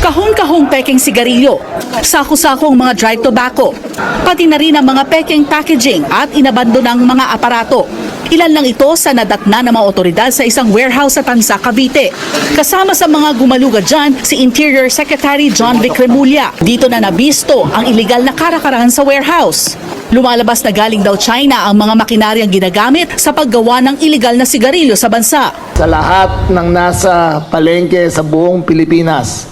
Kahon-kahong pekeng sigarilyo, sako-sakong mga dried tobacco, pati na rin ang mga pekeng packaging at inabandonang mga aparato. Ilan lang ito sa nadatna ng mga otoridad sa isang warehouse sa Tansa, Cavite. Kasama sa mga gumalugad dyan, si Interior Secretary John Vic Remulla. Dito na nabisto ang iligal na karakarahan sa warehouse. Lumalabas na galing daw China ang mga makinaryang ginagamit sa paggawa ng iligal na sigarilyo sa bansa. Sa lahat ng nasa palengke sa buong Pilipinas,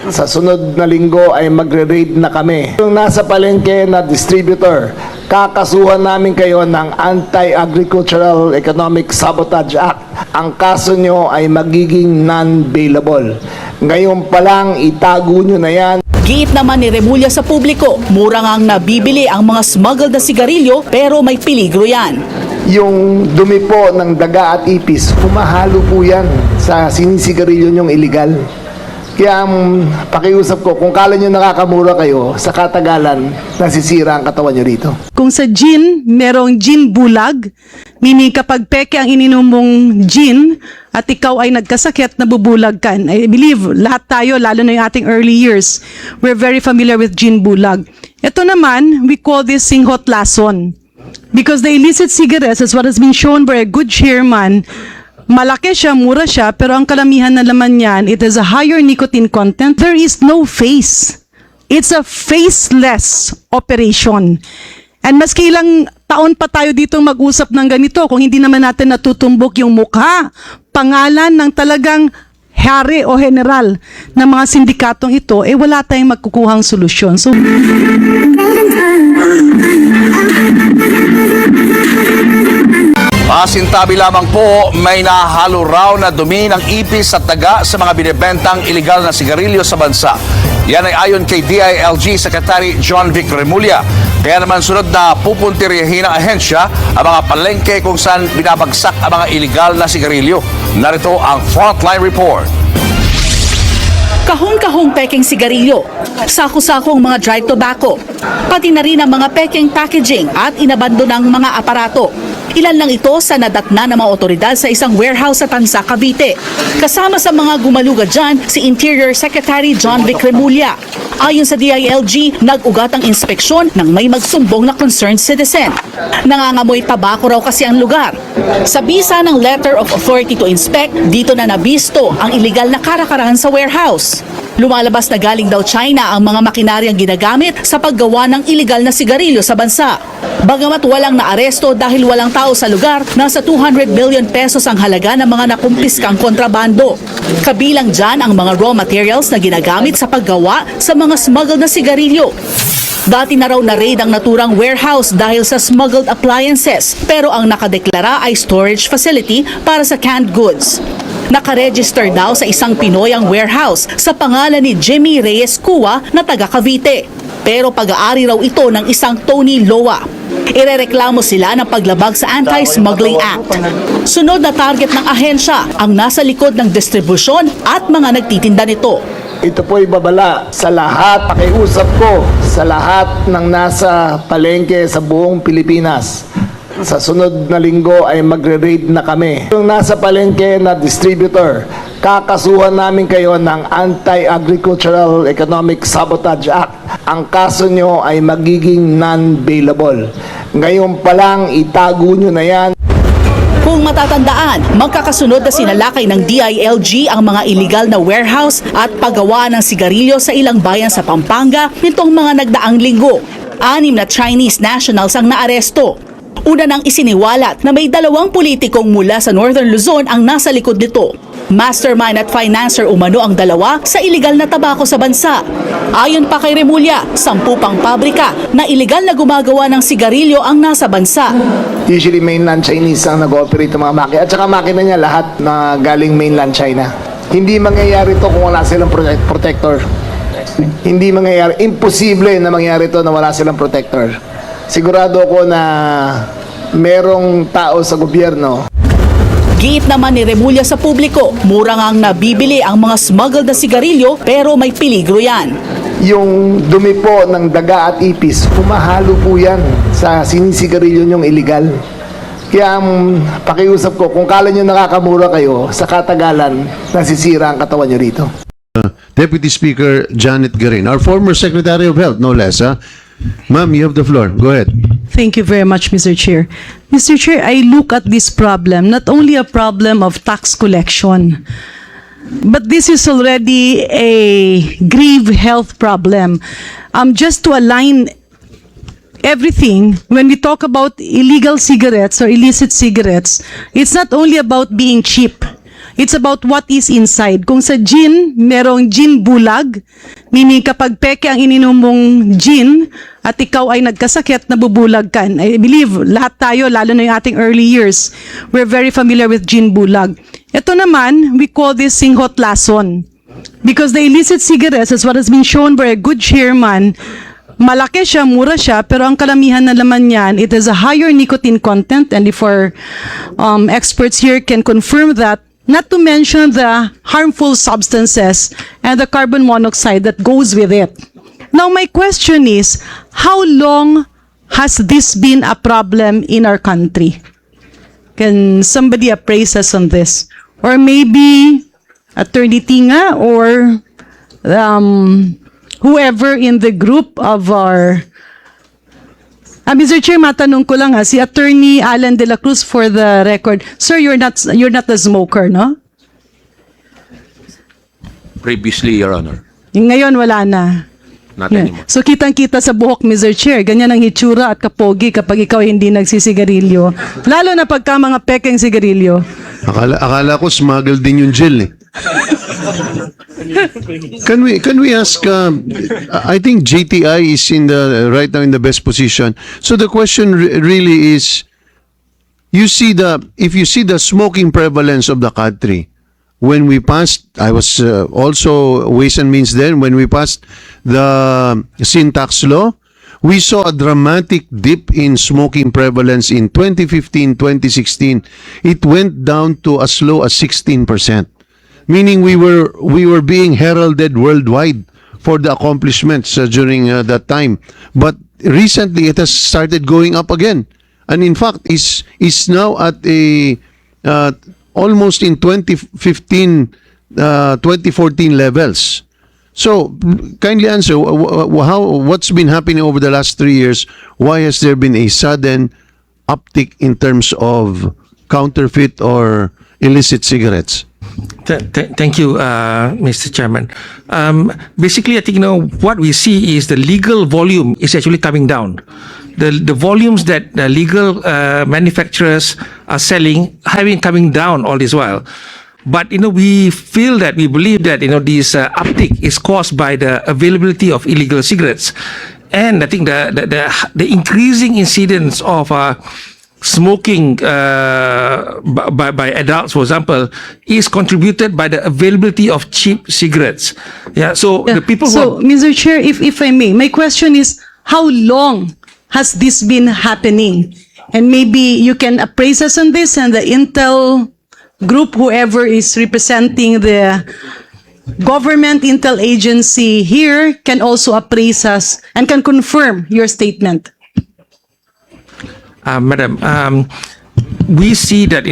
sa sunod na linggo ay magre-raid na kami. Yung nasa palengke na distributor, kakasuhan namin kayo ng Anti-Agricultural Economic Sabotage Act. Ang kaso nyo ay magiging non-bailable. Ngayon pa lang, itago nyo na yan. Giit naman ni Remulla sa publiko, mura ngang nabibili ang mga smuggled na sigarilyo pero may peligro yan. Yung dumi po ng daga at ipis, humahalo po yan sa sinisigarilyo nyong illegal. Kaya pakiusap ko, kung kala nyo nakakamura kayo, sa katagalan, nasisira ang katawan nyo rito. Kung sa gin, merong gin bulag, meaning kapag peke ang ininom mong gin at ikaw ay nagkasakit, nabubulag ka. I believe lahat tayo, lalo na yung ating early years, we're very familiar with gin bulag. Ito naman, we call this singhot lason. Because the illicit cigarettes, as what has been shown by a good chairman, malaki siya, mura siya, pero ang kalamihan na laman niyan, it has a higher nicotine content. There is no face. It's a faceless operation. And maski ilang taon pa tayo dito mag-usap ng ganito, kung hindi naman natin natutumbok yung mukha, pangalan ng talagang hari o general ng mga sindikatong ito, wala tayong magkukuhang solusyon. So, Pasintabi lamang po, may nahalo raw na dumi ng ipis at daga sa mga binibentang iligal na sigarilyo sa bansa. Yan ay ayon kay DILG Secretary John Vic Remulla. Kaya naman sunod na pupuntiryahin ng ahensya ang mga palengke kung saan binabagsak ang mga iligal na sigarilyo. Narito ang Frontline Report. Kahon-kahong pekeng sigarilyo, sako-sakong mga dried tobacco, pati na rin ang mga pekeng packaging at inabandonang mga aparato. Ilan lang ito sa nadatna ng mga otoridad sa isang warehouse sa Tansa, Cavite. Kasama sa mga gumalugad dyan, si Interior Secretary John Vic Remulla. Ayon sa DILG, nag-ugat ang inspeksyon ng may magsumbong na concerned citizen. Nangangamoy tabako raw kasi ang lugar. Sa bisa ng Letter of Authority to Inspect, dito na nabisto ang iligal na karakarahan sa warehouse. Lumalabas na galing daw China ang mga makinaryang ginagamit sa paggawa ng iligal na sigarilyo sa bansa. Bagamat walang naaresto dahil walang tao sa lugar, nasa 200 billion pesos ang halaga ng mga nakumpiskang kontrabando. Kabilang dyan ang mga raw materials na ginagamit sa paggawa sa mga smuggled na sigarilyo. Dati na raw na-raid ang naturang warehouse dahil sa smuggled appliances, pero ang nakadeklara ay storage facility para sa canned goods. Nakaregister daw sa isang Pinoy ang warehouse sa pangalan ni Jimmy Reyes Cua na taga Cavite. Pero pag-aari raw ito ng isang Tony Loa. Irereklamo sila ng paglabag sa Anti-Smuggling Act. Sunod na target ng ahensya ang nasa likod ng distribusyon at mga nagtitinda nito. Ito po ay babala sa lahat, pakiusap ko sa lahat ng nasa palengke sa buong Pilipinas. Sa sunod na linggo ay magre-raid na kami. Yung nasa palengke na distributor, kakasuhan namin kayo ng Anti-Agricultural Economic Sabotage Act. Ang kaso nyo ay magiging non-bailable. Ngayon pa lang, itago nyo na yan. Kung matatandaan, magkakasunod na sinalakay ng DILG ang mga illegal na warehouse at paggawa ng sigarilyo sa ilang bayan sa Pampanga nitong mga nagdaang linggo. 6 na Chinese nationals ang naaresto. Una nang isiniwalat na may 2 politikong mula sa Northern Luzon ang nasa likod nito. Mastermind at financer umano ang 2 sa iligal na tabako sa bansa. Ayon pa kay Remulla, 10 pang pabrika na iligal na gumagawa ng sigarilyo ang nasa bansa. Usually mainland Chinese ang nag-ooperate ng mga makina. At saka makina niya lahat na galing mainland China. Hindi mangyayari to kung wala silang protector. Hindi mangyayari. Imposible na mangyari to na wala silang protector. Sigurado ko na merong tao sa gobyerno. Giit naman ni Remulla sa publiko, mura ngang nabibili ang mga smuggled na sigarilyo pero may peligro yan. Yung dumi po ng daga at ipis, humahalo po yan sa sinisigarilyo nyong illegal. Kaya pakiusap ko, kung kala nyo nakakamura kayo, sa katagalan, nasisira ang katawan nyo rito. Deputy Speaker Janet Garin, our former Secretary of Health, no less. Ma'am, you have the floor. Go ahead. Thank you very much, Mr. Chair. Mr. Chair, I look at this problem, not only a problem of tax collection, but this is already a grave health problem. Just to align everything, when we talk about illegal cigarettes or illicit cigarettes, it's not only about being cheap. It's about what is inside. Kung sa gin, merong gin bulag, meaning kapag peke ang ininom mong gin at ikaw ay nagkasakit, nabubulag ka. I believe lahat tayo, lalo na yung ating early years, we're very familiar with gin bulag. Ito naman, we call this singhot lason. Because the illicit cigarettes, as what has been shown by a good chairman, malaki siya, mura siya, pero ang kalamihan na laman niyan, it has a higher nicotine content, and if our experts here can confirm that, not to mention the harmful substances and the carbon monoxide that goes with it. Now, my question is, how long has this been a problem in our country? Can somebody appraise us on this? Or maybe Attorney Tinga or whoever in the group of our... Mr. Chair, matanong ko lang si Attorney Alan de la Cruz for the record. Sir, you're not a smoker, no? Previously, Your Honor. Ngayon, wala na. Not anymore. So, kitang-kita sa buhok, Mr. Chair. Ganyan ang hitsura at kapogi kapag ikaw hindi nagsisigarilyo. Lalo na pagka mga pekeng sigarilyo. Akala ko smuggle din yung gel eh. Can we ask? I think JTI is right now in the best position. So the question really is, if you see the smoking prevalence of the country, when we passed, I was also Ways and Means then, when we passed the sin tax law, we saw a dramatic dip in smoking prevalence in 2015, 2016. It went down to as low as 16%. Meaning we were being heralded worldwide for the accomplishments during that time. But recently, it has started going up again. And in fact, is now at a almost in 2015, 2014 levels. So, kindly answer, what's been happening over the last 3 years? Why has there been a sudden uptick in terms of counterfeit or illicit cigarettes? Thank you, Mr. Chairman. Basically, I think what we see is the legal volume is actually coming down. The volumes that the legal manufacturers are selling having coming down all this while. But we believe that this uptick is caused by the availability of illegal cigarettes, and I think the increasing incidence of smoking by adults, for example, is contributed by the availability of cheap cigarettes. Yeah. So the people. So, Mr. Chair, if I may, my question is, how long has this been happening? And maybe you can appraise us on this, and the Intel group, whoever is representing the government intel agency here, can also appraise us and can confirm your statement. Madam, we see that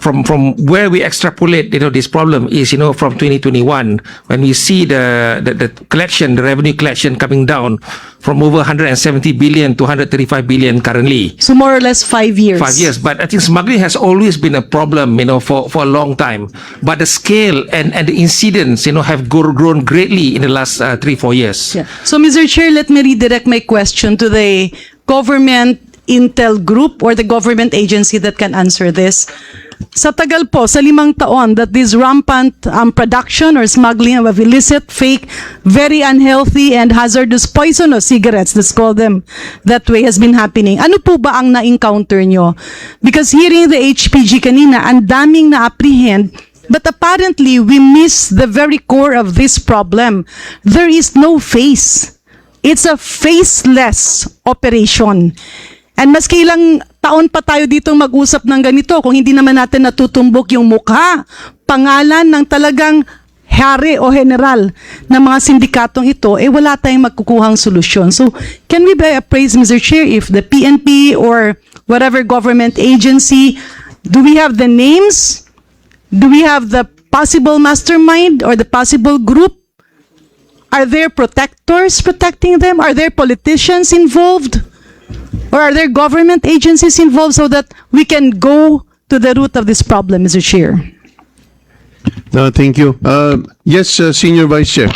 from where we extrapolate this problem is from 2021, when we see the collection, the revenue collection coming down from over 170 billion to 135 billion currently. So more or less 5 years. 5 years, but I think smuggling has always been a problem for a long time. But the scale and the incidents have grown greatly in the last 3-4 years. Yeah. So, Mr. Chair, let me redirect my question to the government intel group or the government agency that can answer this. Sa tagal po, sa 5 taon, that this rampant production or smuggling of illicit, fake, very unhealthy and hazardous poisonous cigarettes, let's call them that way, has been happening. Ano po ba ang na-encounter nyo? Because hearing the HPG kanina, ang daming na-apprehend, but apparently we miss the very core of this problem. There is no face. It's a faceless operation. And maski ilang taon pa tayo dito mag-usap ng ganito, kung hindi naman natin natutumbok yung mukha, pangalan ng talagang hari o general ng mga sindikatong ito, wala tayong magkukuhang solusyon. So, can we be appraised, Mr. Chair, if the PNP or whatever government agency, do we have the names? Do we have the possible mastermind or the possible group Are there protectors protecting them? Are there politicians involved? Or are there government agencies involved so that we can go to the root of this problem, Mr. Chair? Thank you. Yes, Senior Vice Chair,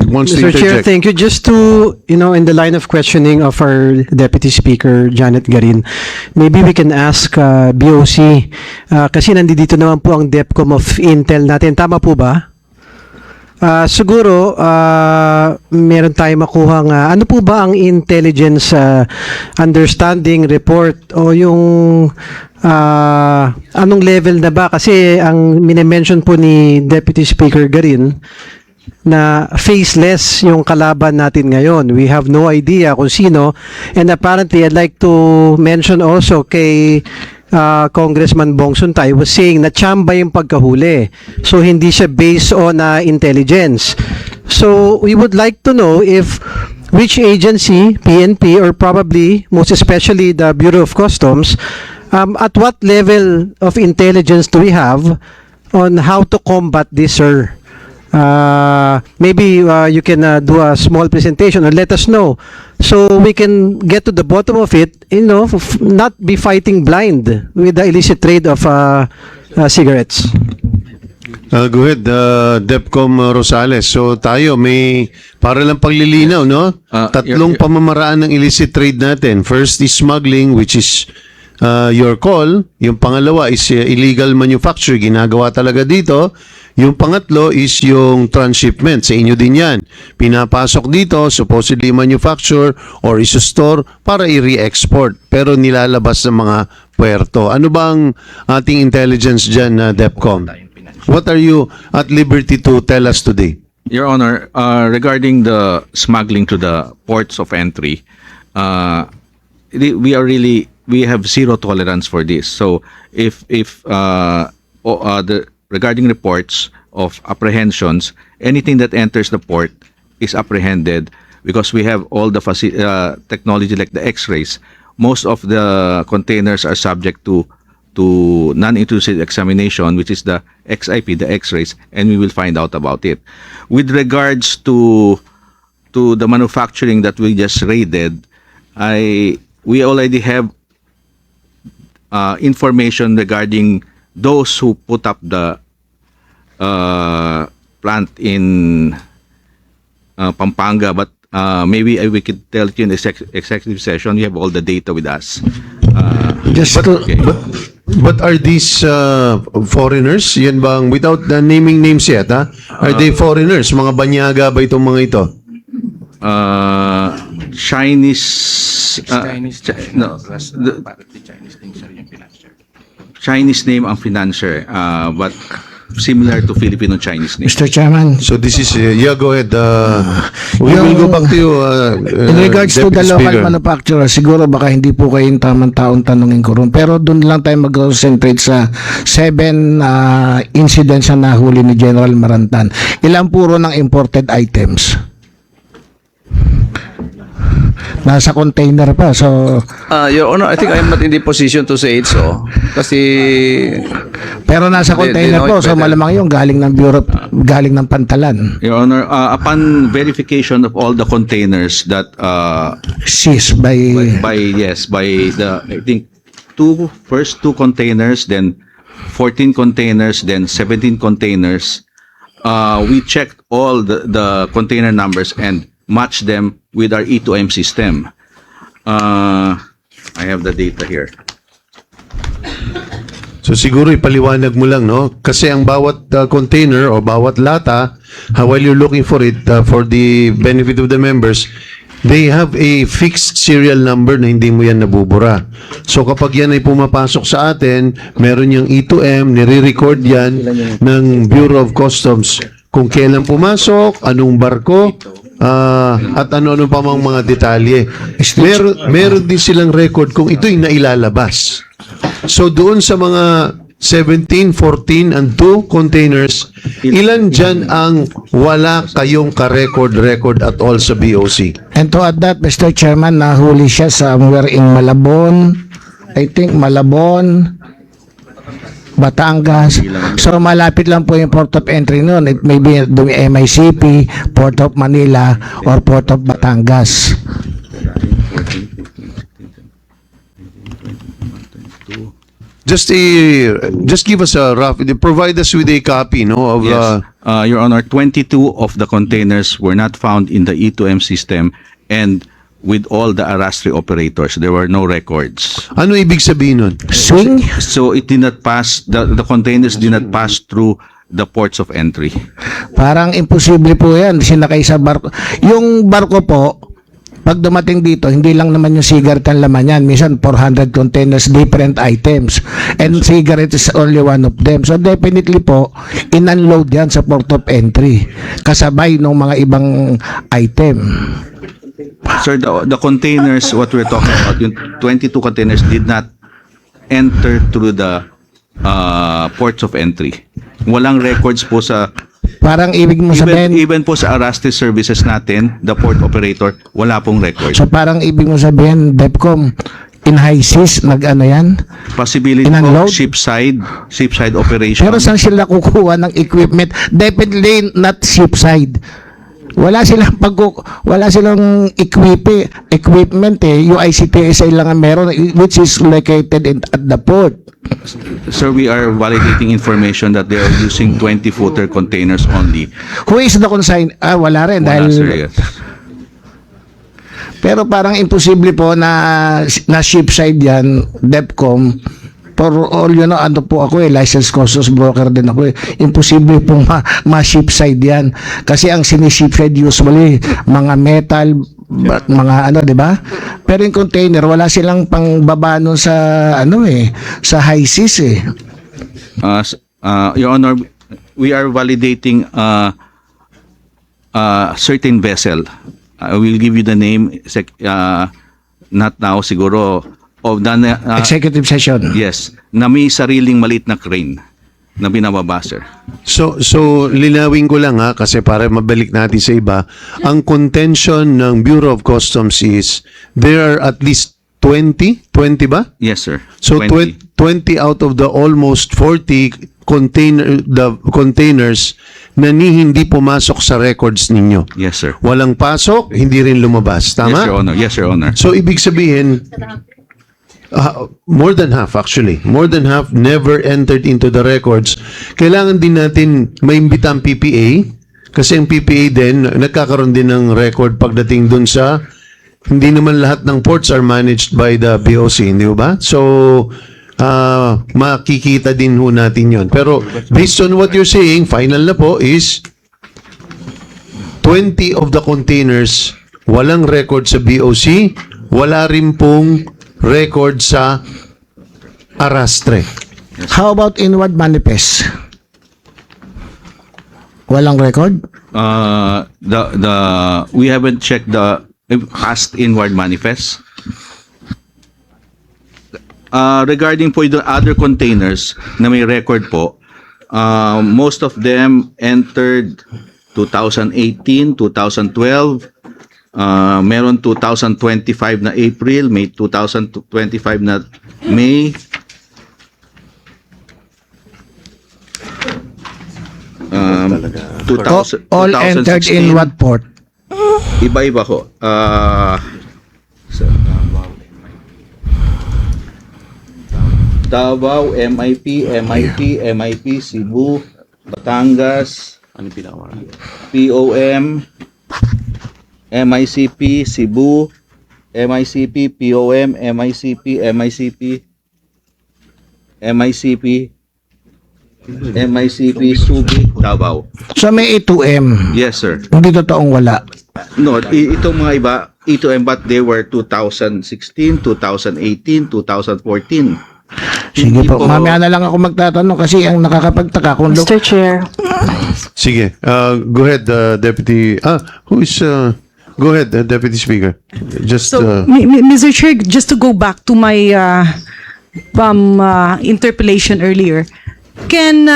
wants to Mr. Chair, interject. thank you. Just to, in the line of questioning of our Deputy Speaker, Janet Garin, maybe we can ask BOC, kasi nandito naman po ang DepCom of Intel natin. Tama po ba? Siguro, meron tayong makuha nga, ano po ba ang intelligence understanding report o yung anong level na ba? Kasi ang minimension po ni Deputy Speaker Garin na faceless yung kalaban natin ngayon. We have no idea kung sino. And apparently, I'd like to mention also kay Congressman Bong Suntay was saying na chamba yung pagkahuli. So, hindi siya based on intelligence. So, we would like to know if which agency, PNP, or probably, most especially the Bureau of Customs, at what level of intelligence do we have on how to combat this, sir? Maybe you can do a small presentation or let us know so we can get to the bottom of it, not be fighting blind with the illicit trade of cigarettes. Go ahead, DepCom Rosales. So tayo, may para lang paglilinaw, no? Tatlong pamamaraan ng illicit trade natin. First is smuggling, which is your call. Yung pangalawa is illegal manufacture, ginagawa talaga dito. Yung pangatlo is yung transshipment. Sa inyo din yan. Pinapasok dito, supposedly manufacture or iso-store para i-re-export. Pero nilalabas sa mga puerto. Ano bang ating intelligence dyan, DepCom? What are you at liberty to tell us today? Your Honor, regarding the smuggling to the ports of entry, we have zero tolerance for this. So if regarding reports of apprehensions, anything that enters the port is apprehended because we have all the technology like the X-rays. Most of the containers are subject to non-intrusive examination, which is the XIP, the X-rays, and we will find out about it. With regards to the manufacturing that we just raided, we already have information regarding those who put up the plant in Pampanga, but maybe we could tell you in the executive session. We have all the data with us. But are these foreigners? Yan bang, without naming names yet, ha? Are they foreigners? Mga banyaga ba itong mga ito? Chinese Chinese name ang financier, but similar to Filipino Chinese name. Mr. Chairman, So this is, go ahead. We will go back to you, in regards to the Deputy local Speaker. manufacturer, siguro baka hindi po kayo yung tamang taong tanungin ko ron. Pero doon lang tayo mag-concentrate sa 7 incidents na nahuli ni General Marantan. Ilan puro ng imported items? Nasa container pa. So, Your Honor, I think I am not in the position to say it so. Kasi pero nasa They container know po. it So better. malamang yung galing ng Bureau, galing ng Pantalan. Your Honor, upon verification of all the containers that Seized by the I think first two containers, then 14 containers, then 17 containers, we checked all the container numbers and matched them with our E2M system. I have the data here. So siguro ipaliwanag mo lang, no? Kasi ang bawat container o bawat lata, while you're looking for it, for the benefit of the members, they have a fixed serial number na hindi mo yan nabubura. So kapag yan ay pumapasok sa atin, meron yung E2M, nire-record yan ng Bureau of Customs kung kailan pumasok, anong barko, at ano-ano pa mang mga detalye. Meron din silang record kung ito'y nailalabas. So doon sa mga 17, 14, and 2 containers, ilan dyan ang wala kayong ka-record at all sa BOC? And to add that, Mr. Chairman, nahuli siya somewhere in Malabon. I think Malabon, Batangas. So malapit lang po yung port of entry noon. It may be MICP, Port of Manila, or Port of Batangas. Just give us a rough, provide us with a copy, no, of Yes. Your Honor, 22 of the containers were not found in the E2M system, and with all the Arrastre operators, there were no records. ano ibig sabihin nun? Swing? So it did not pass, the containers did not pass through the ports of entry. Parang imposible po yan. Sinakay sa barko. Yung barko po, pag dumating dito, hindi lang naman yung cigarette ang laman yan. Minsan 400 containers, different items. And cigarette is only one of them. So definitely po, in-unload yan sa port of entry. Kasabay ng mga ibang item. Sir, the containers, what we're talking about, yung 22 containers did not enter through the ports of entry. Walang records po sa, Parang ibig mo sabihin, even po sa Arrastre services natin, the port operator, wala pong record. so parang ibig mo sabihin, DEPCOM, in high seas, nag-ano yan? Possibility po, in-unload? shipside operation. Pero saan sila kukuha ng equipment? Definitely not shipside. Wala silang equipment eh. Yung ICTSA lang ang meron, which is located at the port. Sir, we are validating information that they are using 20-footer containers only. Who is the consign? Wala rin. Wala, Dahil, sir, yes. pero parang imposible po na shipside yan, DEPCOM. For all you know, ano po ako licensed customs broker din ako Imposible pong ma-shipside yan. Kasi ang sinishipside usually, mga metal, mga ano, di ba? Pero yung container, wala silang pangbaba nun sa, sa high seas eh. Your Honor, we are validating certain vessel. I will give you the name, not now, siguro, of the Executive session. yes, na may sariling maliit na crane na binababa, sir. So linawin ko lang ha, kasi para mabalik natin sa iba, ang contention ng Bureau of Customs is there are at least 20 ba? Yes, sir. So 20 out of the almost 40 containers na hindi pumasok sa records ninyo. Yes, sir. Walang pasok, hindi rin lumabas. Yes, Your Tama? Honor. Yes, Your Honor. So ibig sabihin, more than half never entered into the records. Kailangan din natin maimbita ang PPA kasi ang PPA din nagkakaroon din ng record pagdating dun sa hindi naman lahat ng ports are managed by the BOC, hindi ba? So makikita din ho natin yon. Pero based on what you're saying, final na po is 20 of the containers walang record sa BOC, wala rin pong record sa Arrastre. How about inward manifest? Walang record? We haven't checked the past inward manifest. Regarding po the other containers na may record po, most of them entered 2018, 2012, meron 2025 na April, may 2025 na May. All entered in what port? Iba-iba ko. Davao, MIP, Cebu, Batangas, POM, MICP, Cebu, MICP, POM, MICP, Subic, Davao. So may A2M. Yes, sir. Hindi totoong wala. No, itong mga iba, E2M, but they were 2016, 2018, 2014. Sige po. Mamaya na lang ako magtatanong kasi ang nakakapagtaka kung Mr. Chair. Sige, go ahead, Deputy. Go ahead, Deputy Speaker. Just Mr. Chair, just to go back to my interpellation earlier, can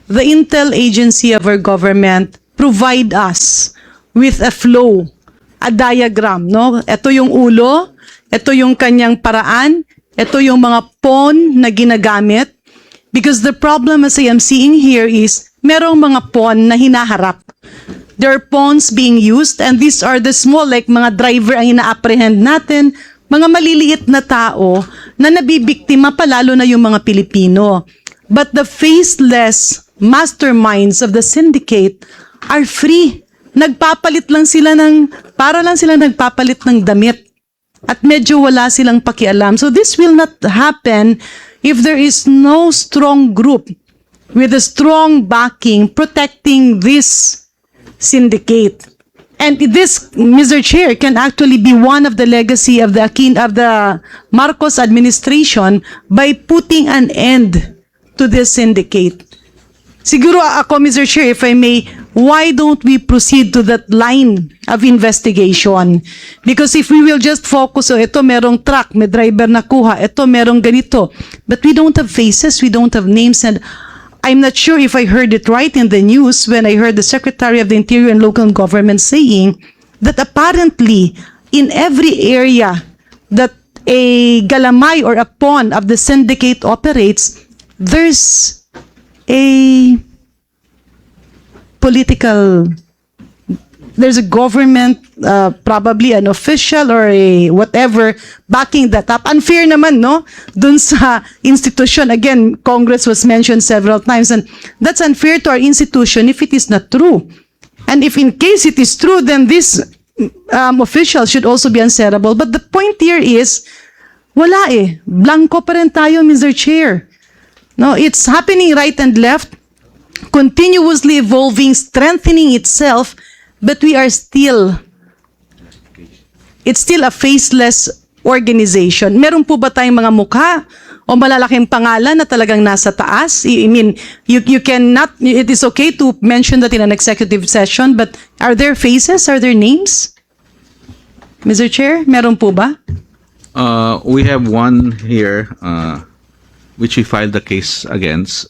the intel agency of our government provide us with a flow, a diagram, no? Ito yung ulo, ito yung kanyang paraan, ito yung mga pawn na ginagamit, Because the problem as I am seeing here is merong mga pawn na hinaharap. There are pawns being used and these are the small, like mga driver ang ina-apprehend natin, mga maliliit na tao na nabibiktima palalo na yung mga Pilipino. But the faceless masterminds of the syndicate are free. Nagpapalit lang sila para lang sila nagpapalit ng damit. At medyo wala silang pakialam. So this will not happen if there is no strong group with a strong backing protecting this syndicate. And this, Mr. Chair, can actually be one of the legacy of the Marcos administration by putting an end to this syndicate. Siguro ako, Mr. Chair, if I may, why don't we proceed to that line of investigation? Because if we will just focus, ito merong truck, may driver na kuha, ito merong ganito. But we don't have faces, we don't have names, and I'm not sure if I heard it right in the news when I heard the Secretary of the Interior and Local Government saying that apparently in every area that a galamay or a pawn of the syndicate operates, there's a there's a government, probably an official or a whatever, backing that up. Unfair naman, no? Dun sa institution. Again, Congress was mentioned several times, and that's unfair to our institution if it is not true. And if in case it is true, then this official should also be answerable. But the point here is, wala eh. Blanco pa rin tayo, Mr. Chair. No, it's happening right and left, continuously evolving, strengthening itself, but we are still, it's still a faceless organization. Meron po ba tayong mga mukha o malalaking pangalan na talagang nasa taas? I mean, you cannot, it is okay to mention that in an executive session, but are there faces? Are there names? Mr. Chair, meron po ba? We have one here, which we filed the case against.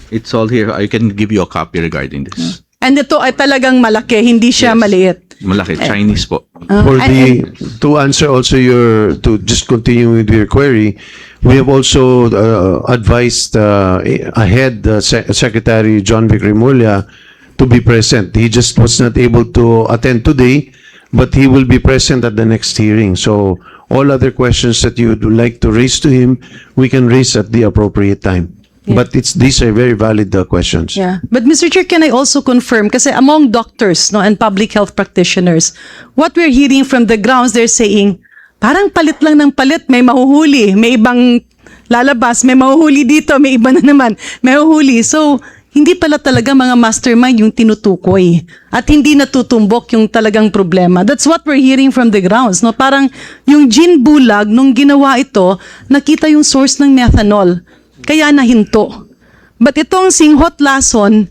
It's all here. I can give you a copy regarding this. And ito ay talagang malaki, hindi siya Yes. maliit. Malaki, Chinese po. To answer also to just continue with your query, we have also advised ahead Secretary John Vic Remulla to be present. He just was not able to attend today, but he will be present at the next hearing. So all other questions that you would like to raise to him, we can raise at the appropriate time. But these are very valid questions. Yeah. But Mr. Chair, can I also confirm, kasi among doctors, no, and public health practitioners, what we're hearing from the grounds, they're saying, parang palit lang ng palit, may mahuhuli, may ibang lalabas, may mahuhuli dito, may iba na naman, may mahuhuli. So, hindi pala talaga mga mastermind yung tinutukoy at hindi natutumbok yung talagang problema. That's what we're hearing from the grounds. No? Parang yung gin bulag, nung ginawa ito, nakita yung source ng methanol. Kaya nahinto. But itong singhot lason,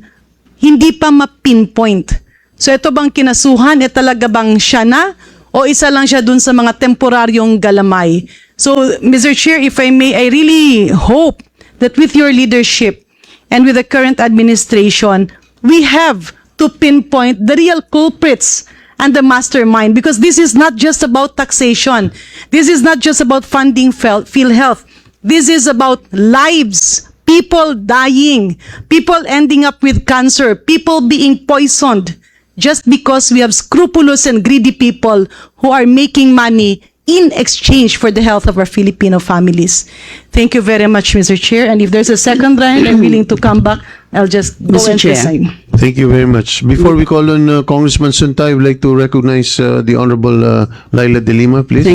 hindi pa ma-pinpoint. So ito bang kinasuhan, talaga bang siya na? O isa lang siya dun sa mga temporaryong galamay? So, Mr. Chair, if I may, I really hope that with your leadership and with the current administration, we have to pinpoint the real culprits and the mastermind, because this is not just about taxation. This is not just about funding PhilHealth. This is about lives, people dying, people ending up with cancer, people being poisoned just because we have scrupulous and greedy people who are making money in exchange for the health of our Filipino families. Thank you very much, Mr. Chair. And if there's a second round, I'm willing to come back. I'll just go Mr. and Chair. resign. Thank you very much. Before we call on Congressman Suntay, I would like to recognize the Honorable Laila De Lima, please.